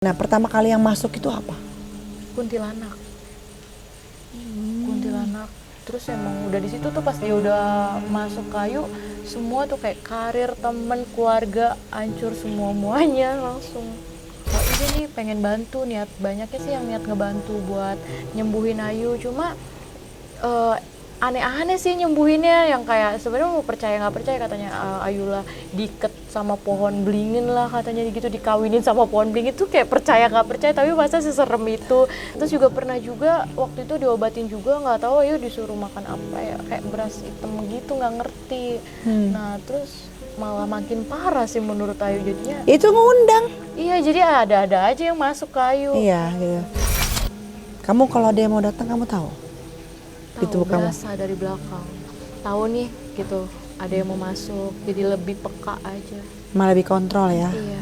Nah, pertama kali yang masuk itu apa? Kuntilanak. Kuntilanak. Terus emang udah di situ tuh pas dia udah masuk kayu, semua tuh kayak karir, temen, keluarga hancur semuanya langsung. Oh, ini nih pengen bantu, niat banyaknya sih yang niat ngebantu buat nyembuhin Ayu, cuma eh, aneh-aneh sih nyembuhinnya, yang kayak sebenarnya mau percaya nggak percaya katanya Ayu lah diikat sama pohon beringin lah katanya gitu, dikawinin sama pohon beringin tuh kayak percaya nggak percaya, tapi masa seserem itu. Terus juga pernah juga waktu itu diobatin juga, nggak tahu Ayu disuruh makan apa ya, kayak beras hitam gitu, nggak ngerti. Nah terus malah makin parah sih menurut Ayu jadinya. Itu ngundang. Iya, jadi ada-ada aja yang masuk ke Ayu. Iya, gitu. Kamu kalau dia mau datang kamu tahu? Tahu, berasa dari belakang. Tahu nih gitu, ada yang mau masuk, jadi lebih peka aja. Malah lebih kontrol ya. Iya.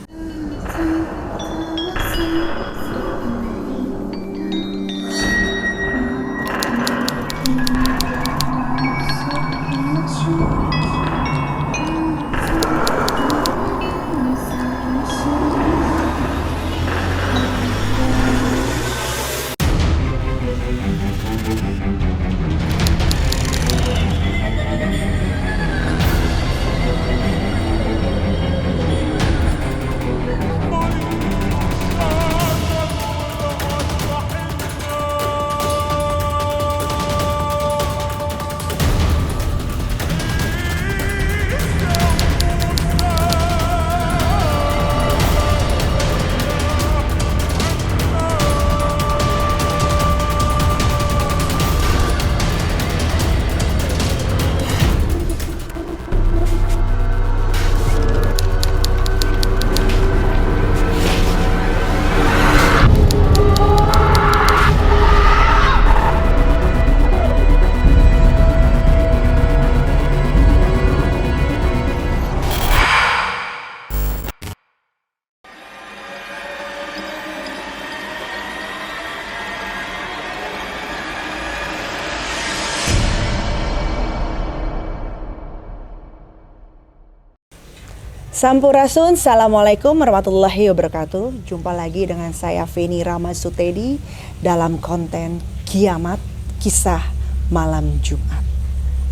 Sampurasun, Assalamualaikum warahmatullahi wabarakatuh. Jumpa lagi dengan saya Feni Ramasutedi dalam konten Kiamat Kisah Malam Jumat.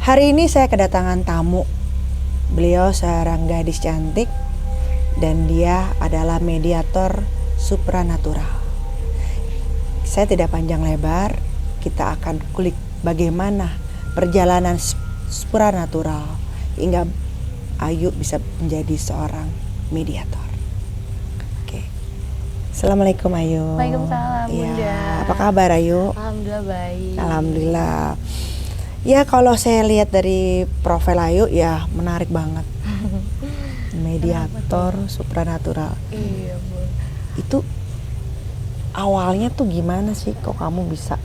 Hari ini saya kedatangan tamu. Beliau seorang gadis cantik dan dia adalah mediator supranatural. Saya tidak panjang lebar, kita akan kulik bagaimana perjalanan supranatural hingga Ayu bisa menjadi seorang mediator. Oke. Assalamualaikum Ayu. Waalaikumsalam, Bunda. Ya, apa kabar Ayu? Alhamdulillah baik. Alhamdulillah. Ya kalau saya lihat dari profil Ayu ya menarik banget. Mediator supranatural. Iya, Bu. Itu awalnya tuh gimana sih kok kamu bisa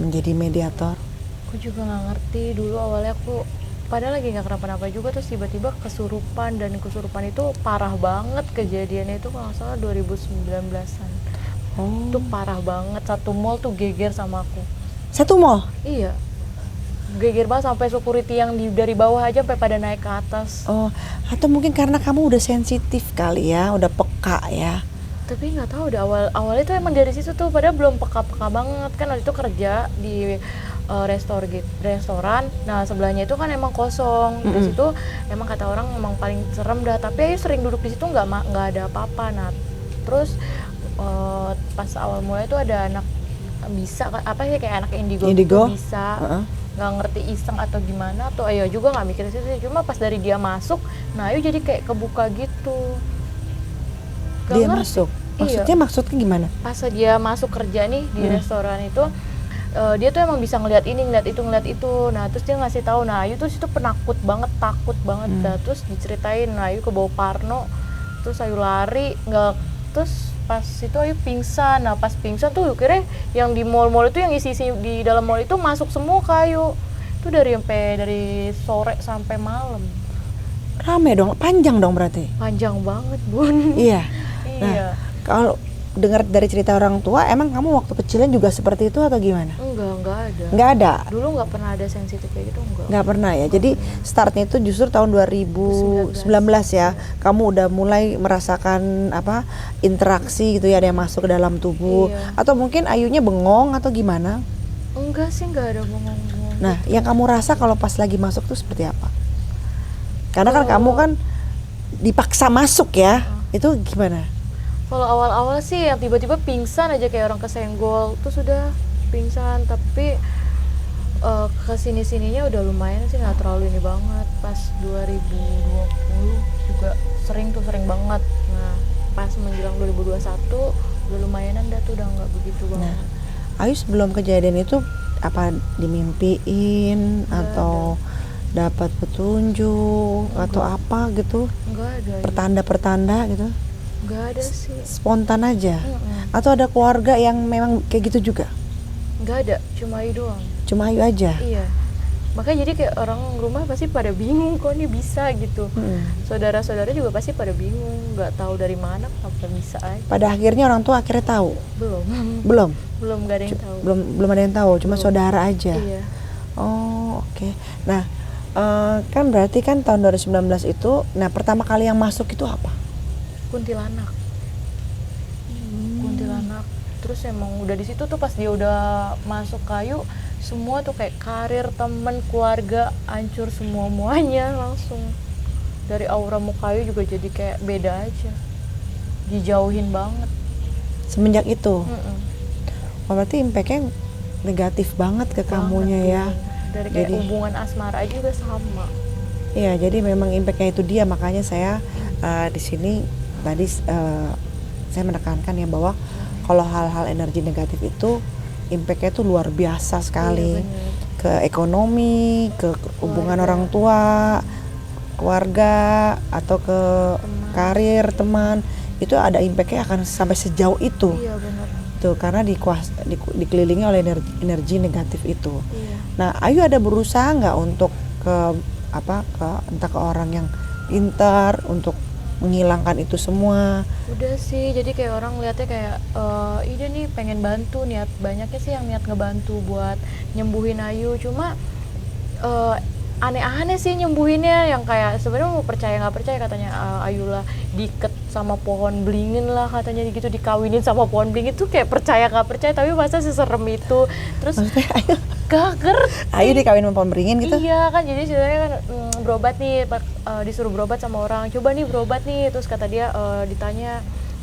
menjadi mediator? Aku juga nggak ngerti dulu awalnya, aku padahal lagi nggak kenapa-napa juga, terus tiba-tiba kesurupan, dan kesurupan itu parah banget kejadiannya itu kalau nggak salah 2019-an. Oh. Itu parah banget, satu mall tuh geger sama aku. Satu mall? Iya, geger banget sampai security yang dari bawah aja sampai pada naik ke atas. Oh, atau mungkin karena kamu udah sensitif kali ya, udah peka ya. Tapi nggak tahu deh, awalnya tuh emang dari situ tuh, padahal belum peka-peka banget kan. Waktu itu kerja di restoran, nah sebelahnya itu kan emang kosong. Di situ emang kata orang emang paling serem dah, tapi Ayu sering duduk di situ nggak ada apa-apa. Nah terus pas awal mulai itu ada anak bisa apa sih, kayak anak indigo. Gitu, bisa nggak ngerti iseng atau gimana tuh, Ayu juga nggak mikir sih, cuma pas dari dia masuk, nah Ayu jadi kayak kebuka gitu. Dia masuk? Maksudnya Iya. maksudnya gimana? Pas dia masuk kerja nih di restoran itu, dia tuh emang bisa ngeliat ini, ngeliat itu. Nah terus dia ngasih tahu, nah Ayu tuh situ penakut banget, takut banget. Nah, terus diceritain, nah Ayu ke bawah Parno, terus Ayu lari, nggak, terus pas itu Ayu pingsan. Nah pas pingsan tuh kira yang di mall-mall itu, yang isi-isi di dalam mall itu masuk semua ke Ayu. Itu dari sore sampai malam. Rame dong, panjang dong berarti? Panjang banget, Bun. Iya. Iya. Kalau dengar dari cerita orang tua, emang kamu waktu kecilnya juga seperti itu atau gimana? Enggak ada. Nggak ada? Dulu nggak pernah ada sensitif kayak gitu, enggak. Nggak pernah ya? Jadi startnya itu justru tahun 2019 ya? Kamu udah mulai merasakan apa interaksi gitu ya, ada yang masuk ke dalam tubuh. Iya. Atau mungkin Ayunya bengong atau gimana? Enggak sih, nggak ada bengong-bengong. Nah, yang kamu rasa kalau pas lagi masuk tuh seperti apa? Karena kan kamu kan dipaksa masuk ya, itu gimana? Kalau awal-awal sih yang tiba-tiba pingsan aja kayak orang kesenggol, terus udah pingsan. Tapi kesini-sininya udah lumayan sih, nggak terlalu ini banget. Pas 2020 juga sering banget. Nah pas menjelang 2021 udah lumayanan dah tuh, udah nggak begitu banget. Ayu sebelum kejadian itu apa dimimpiin atau dapat petunjuk atau apa gitu? Nggak ada. Pertanda-pertanda gitu? Nggak ada sih. Spontan aja? Atau ada keluarga yang memang kayak gitu juga? Nggak ada, cuma Ayu doang. Cuma Ayu aja? Iya. Makanya jadi kayak orang rumah pasti pada bingung kok ini bisa gitu. Saudara-saudara juga pasti pada bingung, nggak tahu dari mana kenapa bisa aja. Pada akhirnya orang tua akhirnya tahu? Belum. Belum Nggak ada yang tahu. Belum ada yang tahu, cuma saudara aja. Iya. Oh oke. Nah kan berarti kan tahun 2019 itu, nah pertama kali yang masuk itu apa? Kuntilanak. Kuntilanak. Terus emang udah di situ tuh pas dia udah masuk kayu, semua tuh kayak karir, temen, keluarga hancur semuanya langsung. Dari aura muka kayu juga jadi kayak beda aja. Dijauhin banget. Semenjak itu? Mm-mm. Oh, berarti impact-nya negatif banget ke kamunya ya? Dari kayak hubungan asmara aja juga sama. Iya, jadi memang impact-nya itu dia, makanya saya di sini tadi saya menekankan ya bahwa kalau hal-hal energi negatif itu impact-nya itu luar biasa sekali. Iya, ke ekonomi, ke hubungan orang tua, keluarga, atau ke karir teman, itu ada impact-nya akan sampai sejauh itu. Iya benar. Tuh, karena dikelilingi oleh energi negatif itu. Iya. Nah, Ayu ada berusaha nggak untuk entah ke orang yang pintar untuk menghilangkan itu semua? Udah sih, jadi kayak orang lihatnya kayak ini nih pengen bantu, niat banyaknya sih yang niat ngebantu buat nyembuhin Ayu. Cuma aneh-aneh sih nyembuhinnya, yang kayak sebenarnya mau percaya nggak percaya katanya Ayu lah diikat sama pohon beringin lah katanya gitu, dikawinin sama pohon beringin tuh kayak percaya nggak percaya, tapi masa seserem itu. Terus Maksudnya gak ngerti. Ayu dikawin sama pohon beringin gitu? Iya kan, jadi sebenarnya kan berobat nih, disuruh berobat sama orang, coba nih berobat nih, terus kata dia ditanya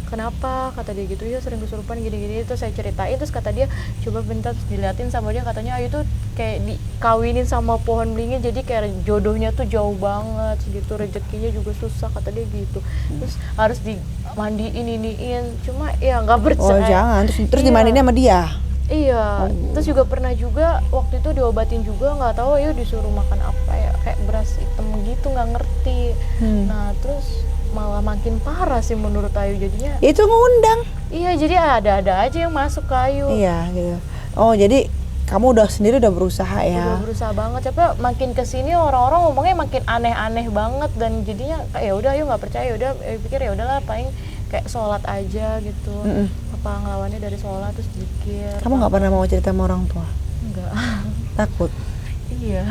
kenapa, kata dia gitu, ya sering kesurupan gini-gini, terus saya ceritain, terus kata dia coba bentar, terus diliatin sama dia, katanya Ayu tuh kayak dikawinin sama pohon beringin, jadi kayak jodohnya tuh jauh banget gitu, rezekinya juga susah kata dia gitu, terus harus dimandiin iniin, cuma ya nggak percaya. Oh jangan, terus Iya. dimandiinnya sama dia? Iya, terus juga pernah juga waktu itu diobatin juga, nggak tahu ya disuruh makan apa ya, kayak beras hitam gitu, nggak ngerti. Nah terus malah makin parah sih menurut Ayu jadinya. Itu ngundang? Iya, jadi ada-ada aja yang masuk ke Ayu. Iya gitu. Oh jadi kamu sendiri udah berusaha ya? Udah berusaha banget, tapi makin kesini orang-orang ngomongnya makin aneh-aneh banget, dan jadinya ya udah Ayu nggak percaya, udah pikir ya udahlah paling kayak sholat aja gitu. Apa ngelawannya dari sholat terus zikir. Kamu nggak pernah mau cerita sama orang tua? Enggak. Takut? Iya.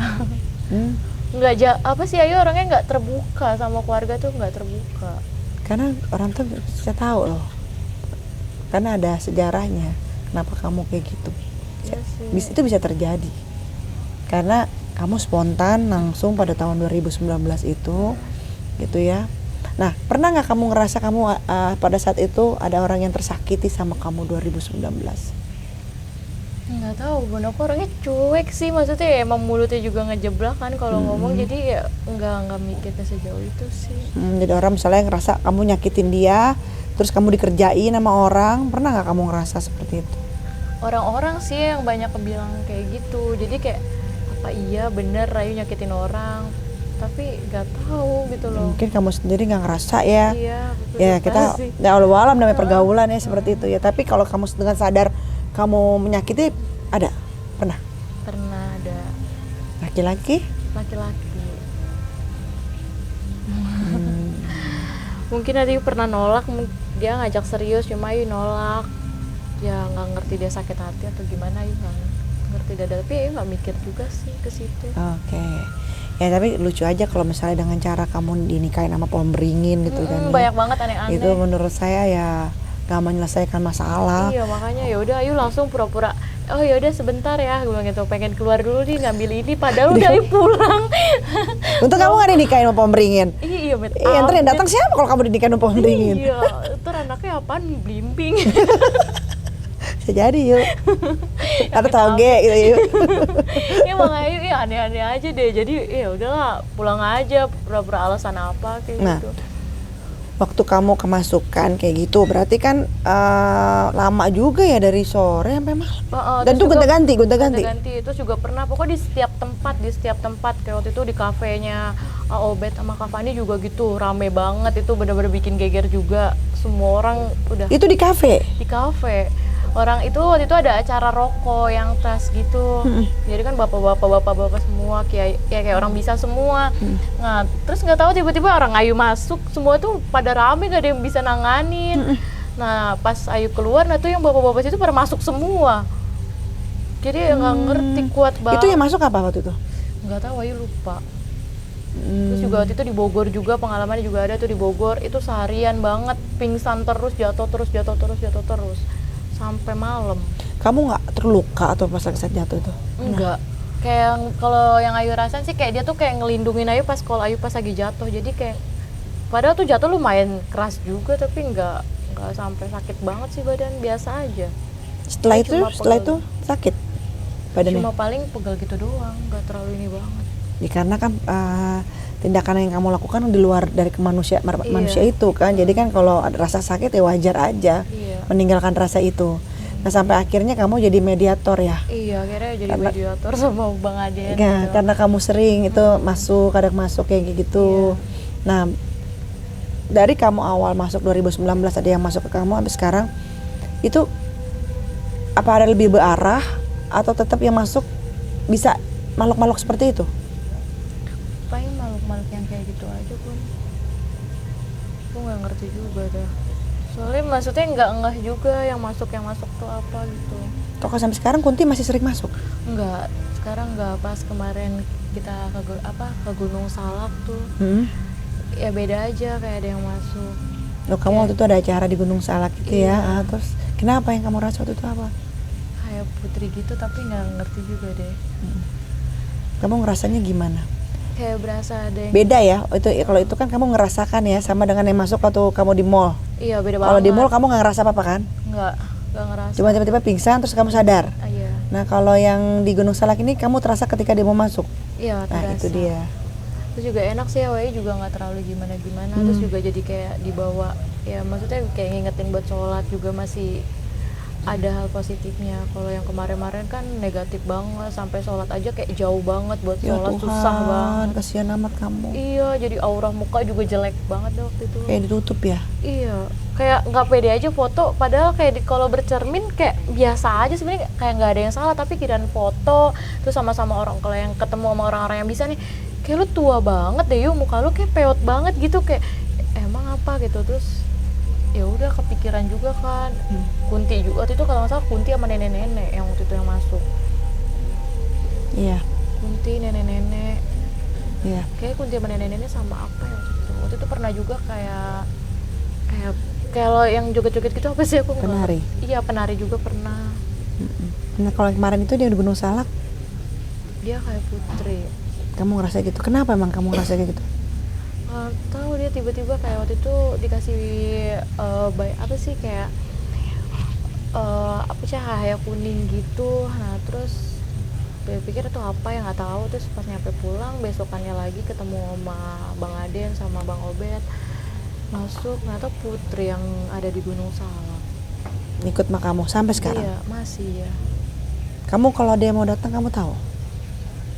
Nggak apa sih, Ayu orangnya nggak terbuka sama keluarga tuh, nggak terbuka. Karena orang tuh bisa tahu loh, karena ada sejarahnya kenapa kamu kayak gitu. Iya sih. Itu bisa terjadi karena kamu spontan langsung pada tahun 2019 itu gitu ya. Nah, pernah nggak kamu ngerasa kamu pada saat itu ada orang yang tersakiti sama kamu 2019? Nggak tahu, Bun, aku orangnya cuek sih, maksudnya ya emang mulutnya juga ngejeblak kan kalau ngomong, jadi ya nggak mikirnya sejauh itu sih. Jadi orang misalnya ngerasa kamu nyakitin dia, terus kamu dikerjain sama orang, pernah nggak kamu ngerasa seperti itu? Orang-orang sih yang banyak bilang kayak gitu, jadi kayak apa iya bener Ayu nyakitin orang, tapi nggak tahu gitu loh. Mungkin kamu sendiri nggak ngerasa ya. Iya, betul. Ya kita ya Allah alam namanya pergaulan ya seperti itu ya. Tapi kalau kamu dengan sadar kamu menyakiti, pernah ada laki-laki? Mungkin Ayu pernah nolak, dia ngajak serius cuma Ayu nolak. Ya nggak ngerti dia sakit hati atau gimana, Ayu nggak ngerti dada, tapi Ayu nggak mikir juga sih ke situ. Oke. Ya tapi lucu aja kalau misalnya dengan cara kamu dinikahin sama pohon beringin gitu kan. Banyak banget aneh-aneh. Itu menurut saya ya gak menyelesaikan masalah. Iya, makanya ya udah Ayu langsung pura-pura, oh ya udah sebentar ya, gue bilang gitu, pengen keluar dulu nih ngambil ini, padahal udah Ayu pulang. Untuk kamu gak dinikahin sama pohon beringin? Iya, Ntar yang datang siapa kalau kamu dinikahin sama pohon beringin? Iya, ntar anaknya apaan, blimbing. Bisa jadi yuk. Atau toge gitu yuk. Ya makanya ya aneh-aneh aja deh, jadi ya udahlah pulang aja, pura-pura alasan apa kayak Nah, gitu. waktu kamu kemasukan kayak gitu, berarti kan lama juga ya dari sore sampai malam. Dan tuh gonta-ganti. Terus juga pernah, pokoknya di setiap tempat kayak waktu itu di kafenya Obet sama Kak Fani juga gitu, rame banget, itu bener-bener bikin geger juga. Semua orang udah Itu di kafe? di kafe. Orang itu waktu itu ada acara rokok yang tas gitu. Jadi kan bapak-bapak semua kayak orang bisa semua. Nah, terus nggak tahu tiba-tiba orang Ayu masuk, semua tuh pada rame, gak ada yang bisa nanganin. Nah, pas Ayu keluar, nah tuh yang bapak-bapak itu pada masuk semua. Jadi nggak ngerti, kuat banget. Itu yang masuk apa waktu itu? Nggak tahu, Ayu lupa. Terus juga waktu itu di Bogor juga, pengalamannya juga ada tuh di Bogor, itu seharian banget, pingsan terus, jatuh terus sampai malam. Kamu nggak terluka atau pas lagi saat jatuh itu? Enggak. Kayak kalau yang Ayu rasain sih kayak dia tuh kayak ngelindungin Ayu pas kalau Ayu pas lagi jatuh. Jadi kayak padahal tuh jatuh lumayan keras juga, tapi enggak sampai sakit banget sih, badan biasa aja. Setelah itu sakit badannya? Cuma paling pegel gitu doang, enggak terlalu ini banget. Ya, karena kan tindakan yang kamu lakukan di luar dari manusia itu kan. Jadi kan kalau ada rasa sakit ya wajar aja. Meninggalkan rasa itu. Nah, sampai akhirnya kamu jadi mediator ya? Iya, akhirnya jadi mediator sama Bang Aden. Ya, gitu. karena kamu sering itu kadang masuk kayak gitu. Nah, dari kamu awal masuk 2019 ada yang masuk ke kamu sampai sekarang, itu apa ada lebih berarah atau tetap yang masuk bisa makhluk-makhluk seperti itu? Paling makhluk-makhluk yang kayak gitu aja pun. Aku nggak ngerti juga dah. Soalnya maksudnya nggak ngeh juga yang masuk tuh apa gitu. Kok sampai sekarang Kunti masih sering masuk? Enggak, sekarang nggak. Pas kemarin kita ke Gunung Salak tuh, ya beda aja, kayak ada yang masuk. Loh, kamu waktu itu ada acara di Gunung Salak gitu ya? Terus kenapa yang kamu rasa waktu itu apa? Kayak putri gitu, tapi nggak ngerti juga deh. Kamu ngerasanya gimana? Kayak berasa ada yang beda ya itu. Kalau itu kan kamu ngerasakan ya, sama dengan yang masuk waktu kamu di mall. Iya, beda banget. Kalau di mall kamu nggak ngerasa apa-apa kan? Nggak ngerasa. Cuma tiba-tiba pingsan terus kamu sadar. Iya. Nah, kalau yang di Gunung Salak ini kamu terasa ketika dia mau masuk. Iya, terasa. Nah, itu dia. Terus juga enak sih, awalnya juga nggak terlalu gimana-gimana. Terus juga jadi kayak dibawa, ya maksudnya kayak ngingetin buat sholat juga masih ada hal positifnya. Kalau yang kemarin-kemarin kan negatif banget, sampai sholat aja kayak jauh banget buat sholat, Tuhan, susah banget. Kasihan amat kamu. Iya, jadi aura muka juga jelek banget deh waktu itu. Kayak ditutup ya? Iya, kayak nggak pede aja foto, padahal kayak kalau bercermin kayak biasa aja sebenarnya, kayak nggak ada yang salah, tapi kirain foto terus sama-sama orang, kalau yang ketemu sama orang-orang yang bisa nih, kayak lu tua banget deh, yuk muka lu kayak peot banget gitu, kayak emang apa gitu. Terus ya udah kepikiran juga kan. Kunti juga waktu itu, kalau nggak salah Kunti sama nenek-nenek yang waktu itu yang masuk. Iya. Kunti, nenek-nenek. Iya. Kayak Kunti sama nenek-nenek sama apa ya waktu itu. Waktu itu pernah juga kayak kalau yang joget-joget gitu apa sih, aku nggak. Penari. Iya, penari juga pernah. Nah, kalau kemarin itu dia di Gunung Salak, Dia kayak putri. kamu ngerasa gitu? Kenapa emang kamu ngerasa kayak gitu? Tahu, dia tiba-tiba kayak waktu itu dikasih apa sih, kayak apa sih, cahaya kuning gitu. Nah terus pikir itu apa ya, nggak tahu. Terus pas nyampe pulang besokannya lagi ketemu sama Bang Aden sama Bang Obet, masuk, ternyata putri yang ada di Gunung Salak. Ikut sama kamu sampai sekarang? Iya, masih ya. Kamu kalau dia mau datang kamu tahu?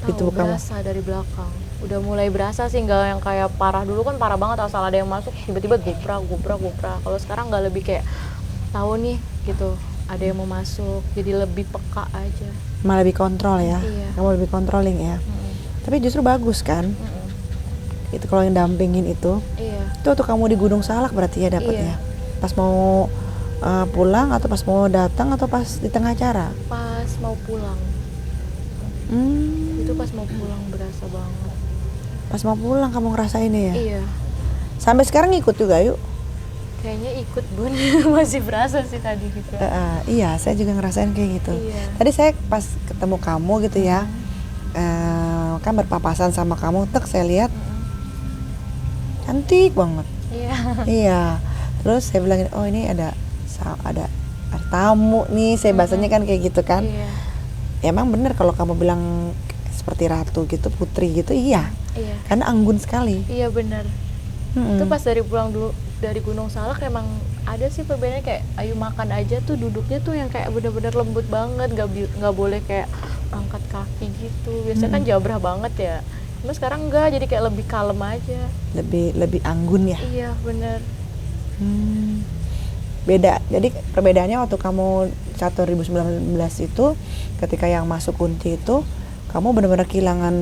Tahu, berasa dari belakang. Udah mulai berasa sih, nggak yang kayak parah. Dulu kan parah banget, asal ada yang masuk tiba-tiba gubrak. Kalau sekarang nggak, lebih kayak tahu nih gitu, ada yang mau masuk, jadi lebih peka aja. Malah lebih kontrol ya? Iya. Kamu lebih controlling ya? Tapi justru bagus kan? Itu kalau yang dampingin itu. Iya. Itu waktu kamu di Gunung Salak berarti ya dapatnya? Iya. Pas mau pulang atau pas mau datang atau pas di tengah acara? Pas mau pulang. Itu pas mau pulang berasa banget. Pas mau pulang kamu ngerasainnya ya? Iya. Sampai sekarang ngikut juga yuk? Kayaknya ikut bun. Masih berasa sih tadi gitu. Iya, saya juga ngerasain kayak gitu. Iya. Tadi saya pas ketemu kamu gitu ya, kan berpapasan sama kamu, saya lihat cantik banget. Iya. Iya. Terus saya bilang, oh ini ada tamu nih, saya bahasanya kan kayak gitu kan. Iya. Emang bener kalau kamu bilang seperti ratu gitu, putri gitu, iya. Iya. Karena anggun sekali. Iya benar. Itu pas dari pulang dulu dari Gunung Salak emang ada sih perbedaannya, kayak ayo makan aja tuh duduknya tuh yang kayak bener-bener lembut banget, nggak boleh kayak angkat kaki gitu. Biasanya kan jabrah banget ya. Cuma sekarang enggak, jadi kayak lebih kalem aja. Lebih anggun ya. Iya bener. Beda. Jadi perbedaannya waktu kamu 2019 itu, ketika yang masuk Kunti itu, kamu benar-benar kehilangan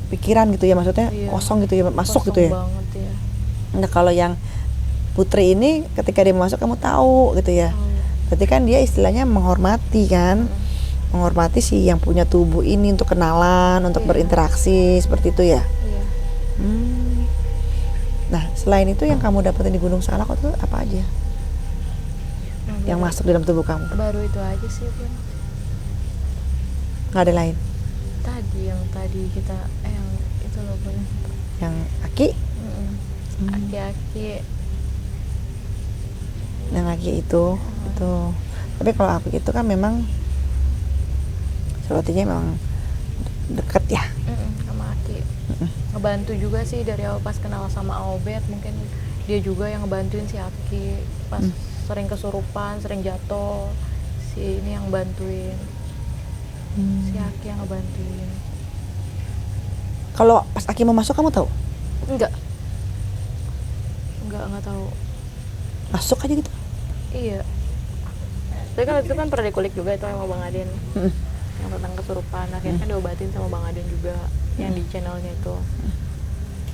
pikiran gitu ya, maksudnya Iya. kosong gitu ya, masuk Kosong gitu ya. banget ya. Nah kalau yang Putri ini ketika dia masuk kamu tahu gitu ya. Berarti kan dia istilahnya menghormati kan, menghormati si yang punya tubuh ini untuk kenalan, untuk berinteraksi seperti itu ya. Iya. Nah selain itu yang kamu dapetin di Gunung Salak itu apa aja? Yang masuk dalam tubuh kamu? Baru itu aja sih Bun. Nggak ada lain? Yang tadi kita yang itu loh Bun. Yang aki? Aki-aki. Yang aki itu. Tapi kalau aki itu kan memang sepertinya memang deket ya. Sama Aki. Ngebantu juga sih dari awal pas kenal sama Obet, mungkin dia juga yang ngebantuin si Aki pas sering kesurupan, sering jatuh, si ini yang bantuin. Si Aki yang ngebantuin. Kalau pas Aki mau masuk kamu tahu? Enggak tahu. Masuk aja gitu. Iya. Tapi kan itu kan pernah dikulik juga itu sama Bang Aden. Yang tentang kesurupan, akhirnya kan diobatin sama Bang Aden juga yang di channelnya itu.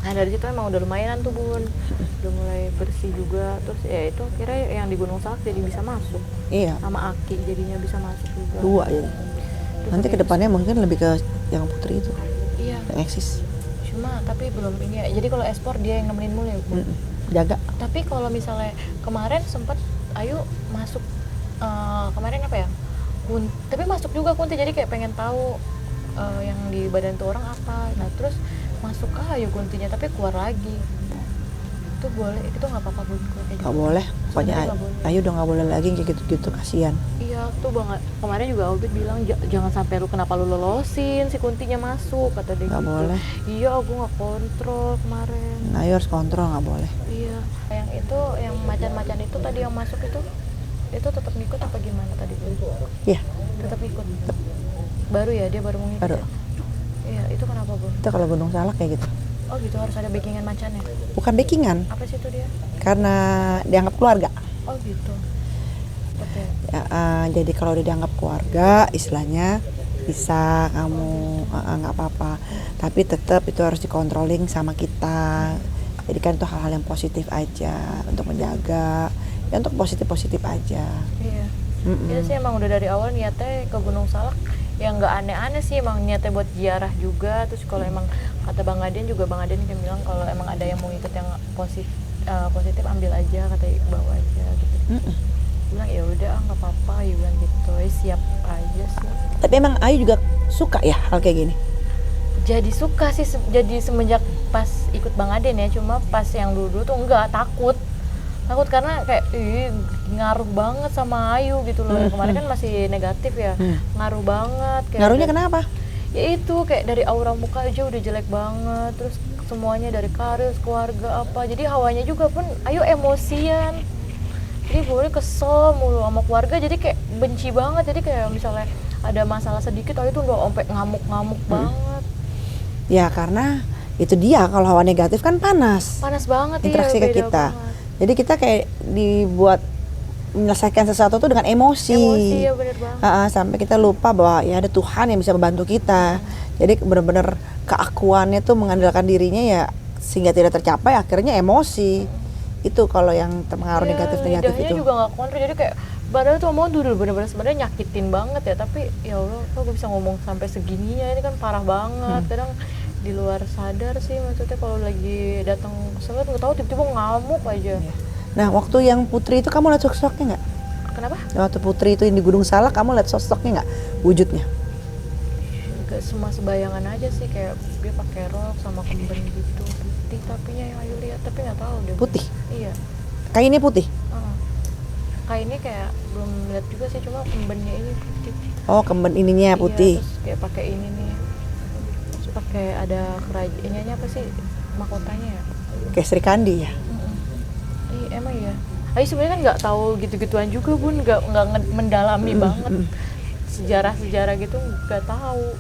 Nah dari situ emang udah lumayan tuh Bun, udah mulai bersih juga. Terus ya itu kira yang di Gunung Salak jadi bisa masuk. Iya. Sama Aki jadinya bisa masuk juga. Dua ya. Nanti kedepannya mungkin lebih ke yang Putri itu, Iya. yang eksis. Cuma tapi belum ini ya. Jadi kalau ekspor dia yang nemenin mulu ya Bun. Jaga. Tapi kalau misalnya kemarin sempet Ayu masuk kemarin apa ya? Tapi masuk juga Kunti, jadi kayak pengen tahu yang di badan tuh orang apa. Nah terus masuk Ayu Kuntinya tapi keluar lagi. Itu boleh, itu nggak apa-apa Bun? Nggak boleh, pokoknya Ayu udah nggak boleh lagi kayak gitu-gitu, kasihan. Iya tuh banget. Kemarin juga Obit bilang jangan sampai lu kenapa lu lolosin si Kuntinya masuk, kata dia. Nggak gitu. boleh. Iya aku nggak kontrol kemarin. Nah, Ayu harus kontrol, nggak boleh. Iya. Yang itu yang macan-macan itu tadi yang masuk itu tetap ngikut apa gimana tadi? Iya. Tetap ikut. Baru ya dia baru mau ngikut. Baru. Ya? Iya itu kenapa Bun? Itu kalau Gunung Salak kayak gitu. Oh gitu, harus ada backingan macannya. Bukan backingan, Apa sih itu dia? karena dianggap keluarga. Oh gitu. Oke. Ya, jadi kalau dianggap keluarga, istilahnya bisa kamu nggak apa-apa. Tapi tetap itu harus dikontrolling sama kita. Jadi kan itu hal-hal yang positif aja untuk menjaga, ya untuk positif aja. Iya. Itu sih emang udah dari awal niatnya ke Gunung Salak yang nggak aneh-aneh sih, emang niatnya buat ziarah juga. Terus kalau emang kata Bang Aden juga, Bang Aden kan bilang kalau emang ada yang mau ikut yang positif ambil aja, kata bawa aja gitu. Bilang ya udah nggak apa-apa, ya bilang gitu, siap aja sih. Tapi emang Ayu juga suka ya hal kayak gini? Jadi suka sih, jadi semenjak pas ikut Bang Aden ya. Cuma pas yang dulu tuh enggak, takut karena kayak ngaruh banget sama Ayu gitu loh. Kemarin kan masih negatif ya, ngaruh banget. Kayak Ngaruhnya kenapa? Ya itu kayak dari aura muka aja udah jelek banget, terus semuanya dari karir, keluarga apa, jadi hawanya juga pun Ayu emosian. Jadi boleh kesel mulu sama keluarga, jadi kayak benci banget. Jadi kayak misalnya ada masalah sedikit Ayu tuh udah sampai ngamuk banget. Ya karena itu dia, kalau hawa negatif kan panas Banget interaksi iya, ke beda kita banget. Jadi kita kayak dibuat menyelesaikan sesuatu tuh dengan emosi Ya bener banget. sampai kita lupa bahwa ya ada Tuhan yang bisa membantu kita. Jadi benar-benar keakuannya tuh mengandalkan dirinya ya, sehingga tidak tercapai, akhirnya emosi. itu kalau yang terpengaruh Iya, negatif lidahnya itu. juga nggak kontrol, jadi kayak badan tuh mau dudul bener-bener sebenarnya nyakitin banget ya, tapi ya Allah kok gue bisa ngomong sampai segininya, ini kan parah banget. Kadang di luar sadar sih, maksudnya kalau lagi datang kesel nggak tahu tiba-tiba ngamuk aja. Nah, waktu yang Putri itu kamu lihat sosoknya nggak? Kenapa? Waktu Putri itu yang di Gunung Salak, kamu lihat sosoknya nggak? Wujudnya? Gak semua sebayangan aja sih, kayak dia pakai rok sama kemben gitu putih, tapinya yang Ayu lihat, tapi nggak tahu deh. Putih? Iya. Kainnya putih? Kainnya kayak belum lihat juga sih, cuma kembennya ini putih. Oh, kemben ininya putih. Iya, terus kayak pakai ini nih, terus pakai ada kerajaannya apa sih, mahkotanya ya. Kayak Sri Kandi ya? Emang ya. Ayu sebenarnya kan nggak tahu gitu-gituan juga Bun, nggak mendalami banget sejarah-sejarah gitu, nggak tahu.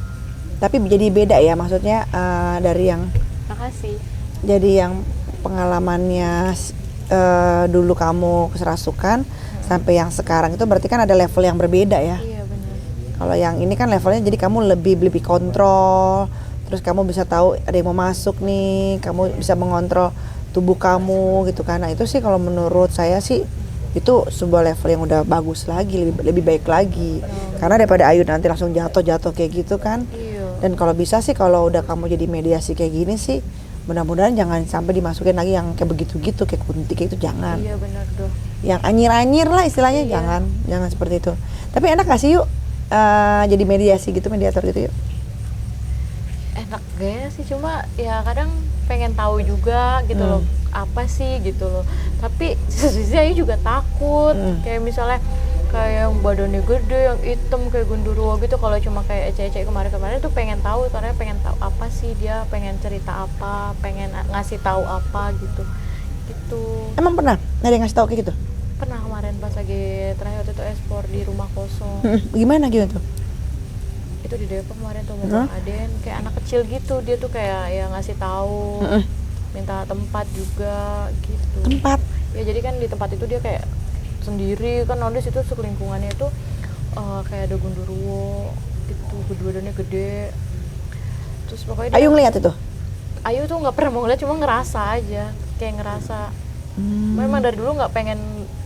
Tapi jadi beda ya, maksudnya dari yang Makasih. jadi yang pengalamannya dulu kamu keserasukan sampai yang sekarang itu berarti kan ada level yang berbeda ya. Iya benar. Kalau yang ini kan levelnya jadi kamu lebih kontrol, terus kamu bisa tahu ada yang mau masuk nih, kamu bisa mengontrol tubuh kamu gitu kan. Nah, itu sih kalau menurut saya sih itu sebuah level yang udah bagus lagi, lebih baik lagi. Karena daripada Ayu nanti langsung jatuh kayak gitu kan. Iya. Dan kalau bisa sih kalau udah kamu jadi mediasi kayak gini sih, mudah-mudahan jangan sampai dimasukin lagi yang kayak begitu-gitu, kayak Kunti kayak itu, jangan. Iya benar doh. Yang anyir-anyir lah istilahnya, Iya. jangan seperti itu. Tapi enak gak sih yuk jadi mediasi gitu, mediator gitu yuk? Enak gak sih, cuma ya kadang pengen tahu juga gitu loh, apa sih gitu loh. Tapi sisi Ayu juga takut, kayak misalnya kayak yang badannya gede, yang hitam kayak Gundurwo gitu. Kalau cuma kayak ece-ece kemarin-kemarin tuh pengen tahu, karena pengen tahu apa sih dia, pengen cerita apa, pengen ngasih tahu apa gitu. Emang pernah ada yang ngasih tahu kayak gitu? Pernah kemarin pas lagi terakhir waktu itu ekspor di rumah kosong. Gimana tuh? Itu di Depok kemarin tuh Bang Aden, kayak anak kecil gitu, dia tuh kayak ya ngasih tahu, minta tempat juga gitu. Tempat? Ya jadi kan di tempat itu dia kayak sendiri kan, Ondes itu selingkungannya itu kayak ada Gundurwo gitu, badannya gede. Terus pokoknya Ayu ngeliat itu? Ayu tuh nggak pernah mau ngeliat, cuma ngerasa aja, kayak ngerasa. Memang dari dulu nggak pengen,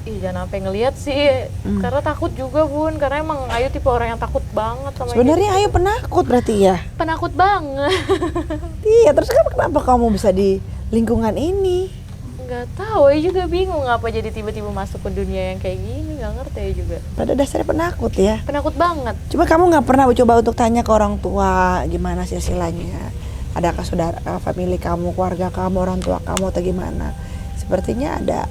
jangan sampai ngeliat sih, karena takut juga Bun, karena emang Ayu tipe orang yang takut banget sama Sebenarnya gitu. Ayu penakut berarti ya? Penakut banget. Iya, terus kenapa kamu bisa di lingkungan ini? Nggak tahu, Ayu juga bingung apa jadi tiba-tiba masuk ke dunia yang kayak gini, nggak ngerti Ayu juga. Pada dasarnya penakut ya? Penakut banget. Cuma kamu nggak pernah coba untuk tanya ke orang tua gimana sih hasilnya? Adakah saudara, family kamu, keluarga kamu, orang tua kamu atau gimana? Sepertinya ada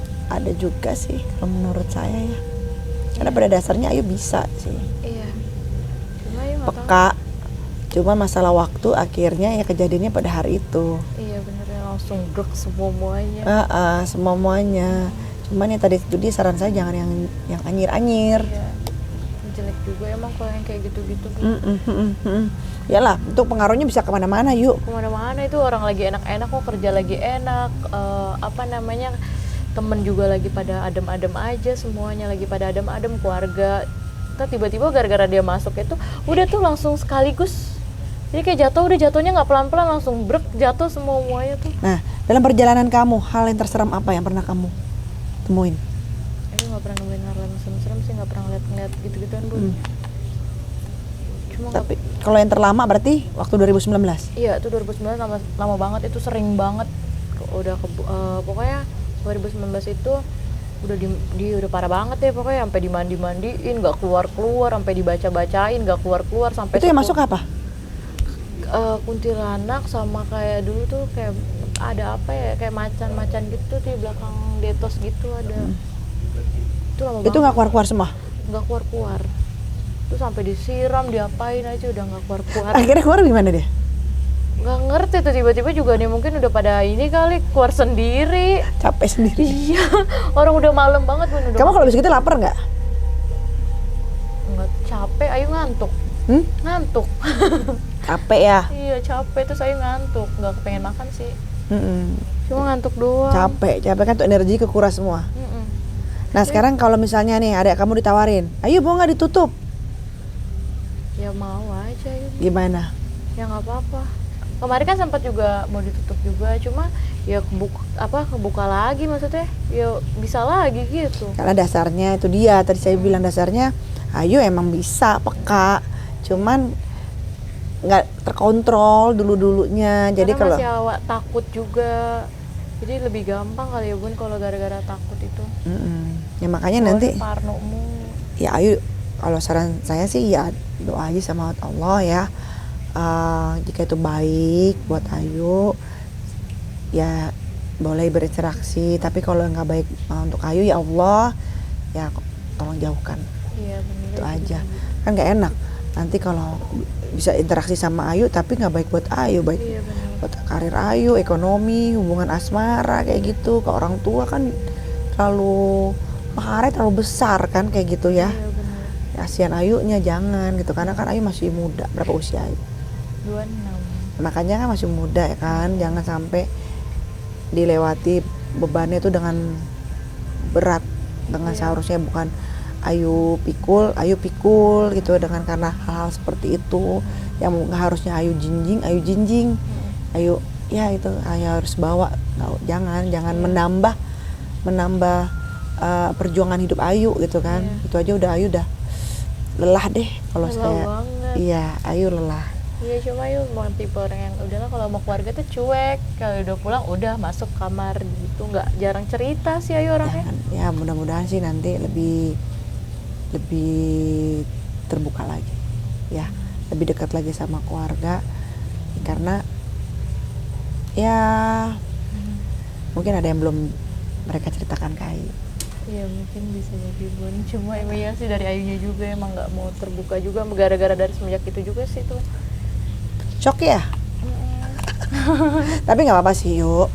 juga sih kalau menurut saya ya. Karena pada dasarnya Ayu bisa sih. Iya. Cuma Ayu nggak tahu. Peka. Cuma masalah waktu akhirnya ya kejadiannya pada hari itu. Iya benernya langsung brek semuanya. Semuanya. Cuman ya tadi itu dia saran saya jangan yang anyir-anyir. Iya. Jelek juga emang kalau yang kayak gitu-gitu. Yalah, untuk pengaruhnya bisa kemana-mana yuk. Kemana-mana itu orang lagi enak-enak kok, kerja lagi enak, temen juga lagi pada adem-adem aja, semuanya lagi pada adem-adem, keluarga. Tiba-tiba gara-gara dia masuk itu udah tuh langsung sekaligus, jadi kayak jatuhnya nggak pelan-pelan, langsung brek jatuh semuanya tuh. Nah, dalam perjalanan kamu, hal yang terseram apa yang pernah kamu temuin? Aku nggak pernah nemuin hal yang serem-serem sih, nggak pernah ngeliat gitu-gituan Bun. Cuma Tapi kalau yang terlama berarti waktu 2019? Iya, itu 2019 lama banget, itu sering banget. Pokoknya 2019 itu udah parah banget ya, pokoknya sampai dimandi-mandiin, nggak keluar-keluar, sampai dibaca-bacain, nggak keluar-keluar sampai. Itu yang masuk apa? Kuntilanak sama kayak dulu tuh kayak ada apa ya, kayak macan-macan gitu di belakang detos gitu ada. Itu lama banget. Itu nggak keluar-keluar semua? Nggak keluar-keluar. Itu sampai disiram, diapain aja udah nggak keluar-keluar. Akhirnya keluar gimana dia? Nggak ngerti tuh, tiba-tiba juga nih mungkin udah pada ini kali, keluar sendiri. Capek sendiri. Iya, orang udah malam banget Bun. Kamu kalau habis gitu lapar nggak? Nggak, capek, Ayu ngantuk. Ngantuk. Capek ya? Iya capek, terus Ayu ngantuk, nggak kepengen makan sih. Cuma ngantuk doang. Capek kan tuh energi kekuras semua. Nah sekarang kalau misalnya nih ada kamu ditawarin, ayo mau nggak ditutup? Ya mau aja ya. Gimana? Ya nggak apa-apa. Kemarin kan sempat juga mau ditutup juga, cuma ya kebuka lagi, maksudnya ya bisa lagi gitu. Karena dasarnya itu dia, tadi saya bilang dasarnya Ayu emang bisa peka, cuman nggak terkontrol dulunya. Jadi Karena kalau masih awak takut juga, jadi lebih gampang kali ya Bun kalau gara-gara takut itu. ya makanya Soalnya nanti parnomu. ya Ayu, kalau saran saya sih ya doa aja sama Allah ya. Jika itu baik buat Ayu ya boleh berinteraksi, tapi kalau nggak baik untuk Ayu ya Allah ya tolong jauhkan. Iya benar. Itu aja, kan nggak enak nanti kalau bisa interaksi sama Ayu tapi nggak baik buat Ayu, baik Iya benar. buat karir Ayu, ekonomi, hubungan asmara kayak gitu, ke orang tua kan terlalu maharnya terlalu besar kan kayak gitu ya. Iya benar. Kasihan Ayunya jangan gitu, karena kan Ayu masih muda. Berapa usia Ayu? 26. Makanya kan masih muda ya kan, jangan sampai dilewati bebannya itu dengan berat, dengan seharusnya bukan Ayu pikul gitu, dengan karena hal-hal seperti itu yang nggak harusnya Ayu jinjing, Ayu ya itu Ayu harus bawa. Jangan menambah perjuangan hidup Ayu gitu kan. Itu aja udah Ayu udah lelah deh kalau Lelah saya. banget. Iya, Ayu lelah. Iya, cuma Ayu mau tipe orang yang udahlah kalau mau keluarga tuh cuek, kalau udah pulang udah masuk kamar gitu, nggak jarang cerita sih Ayu orangnya. Ya mudah-mudahan sih nanti lebih terbuka lagi ya, lebih dekat lagi sama keluarga, karena ya mungkin ada yang belum mereka ceritakan ke Ayu. Iya mungkin bisa jadi Bun, cuma emang ya sih dari Ayunya juga emang nggak mau terbuka juga, gara-gara dari semenjak itu juga sih tuh. Shock ya. Tapi nggak apa-apa sih yuk,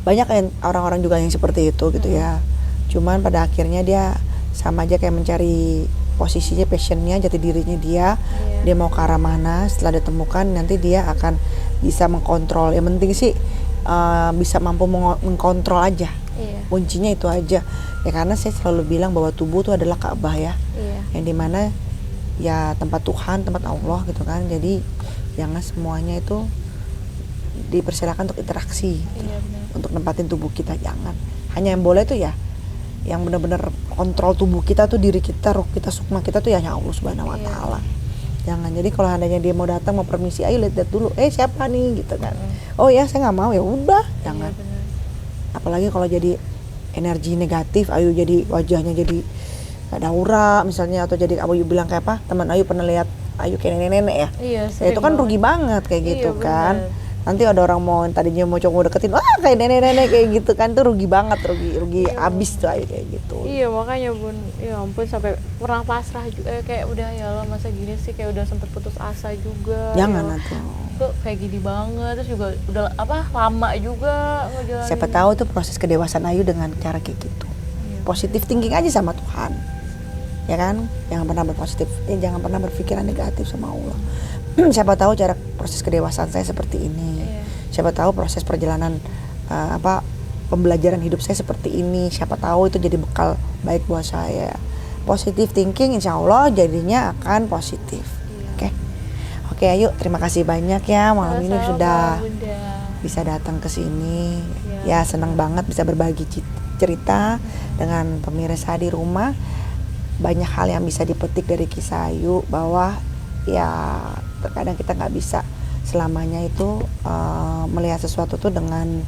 banyak kan orang-orang juga yang seperti itu gitu ya. Cuman pada akhirnya dia sama aja kayak mencari posisinya, passionnya, jati dirinya dia. Dia mau ke arah mana, setelah ditemukan nanti dia akan bisa mengkontrol. Yang penting sih bisa mampu mengkontrol aja. Kuncinya itu aja ya, karena saya selalu bilang bahwa tubuh itu adalah Ka'bah ya. Yang dimana ya tempat Tuhan, tempat Allah gitu kan. Jadi jangan semuanya itu dipersilakan untuk interaksi. Untuk nempatin tubuh kita, jangan. Hanya yang boleh tuh ya yang benar-benar kontrol tubuh kita tuh diri kita, roh kita, sukma kita tuh ya Allah Subhanahu wa taala. Jangan. Jadi kalau adanya dia mau datang mau permisi, ayo lihat dulu, siapa nih gitu kan. Oh ya saya nggak mau, ya udah, jangan. Apalagi kalau jadi energi negatif, Ayu jadi wajahnya jadi ada aura misalnya, atau jadi Ayu bilang kayak apa, teman Ayu pernah lihat Ayu kayak nenek-nenek ya. Iya, itu kan rugi banget kayak gitu kan. Bener. Nanti ada orang tadinya mau coba deketin, wah kayak nenek-nenek kayak gitu kan, tuh rugi banget, rugi abis tuh Ayu kayak gitu. Iya makanya Bun, ya ampun sampai pernah pasrah juga, kayak udah ya Allah masa gini sih, kayak udah sempet putus asa juga. Jangan ya. tuh. Kok kayak gini banget, terus juga udah lama juga ngejalanin. Siapa tahu tuh proses kedewasaan Ayu dengan cara kayak gitu. Positif thinking aja sama Tuhan. Ya kan? Jangan pernah jangan pernah berpikiran negatif sama Allah. Siapa tahu cara proses kedewasaan saya seperti ini. Siapa tahu proses perjalanan pembelajaran hidup saya seperti ini. Siapa tahu itu jadi bekal baik buat saya. Positive thinking insya Allah jadinya akan positif. Oke, Ayu, terima kasih banyak ya malam ini sudah bisa datang ke sini. Ya, senang banget bisa berbagi cerita dengan pemirsa di rumah. Banyak hal yang bisa dipetik dari kisah Ayu, bahwa ya terkadang kita nggak bisa selamanya itu melihat sesuatu tuh dengan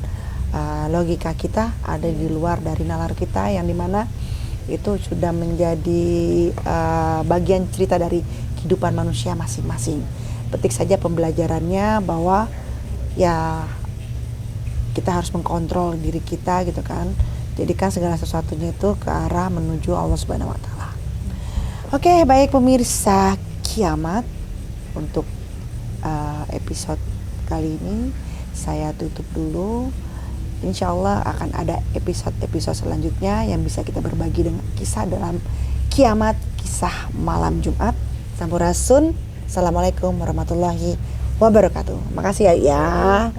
logika kita, ada di luar dari nalar kita, yang dimana itu sudah menjadi bagian cerita dari kehidupan manusia masing-masing. Petik saja pembelajarannya, bahwa ya kita harus mengkontrol diri kita gitu kan. Jadikan segala sesuatunya itu ke arah menuju Allah Subhanahu wa taala. Oke, baik pemirsa Kiamat, untuk episode kali ini saya tutup dulu. Insya Allah akan ada episode selanjutnya yang bisa kita berbagi dengan kisah dalam Kiamat, kisah malam Jumat. Sampurasun. Assalamualaikum warahmatullahi wabarakatuh. Makasih ya.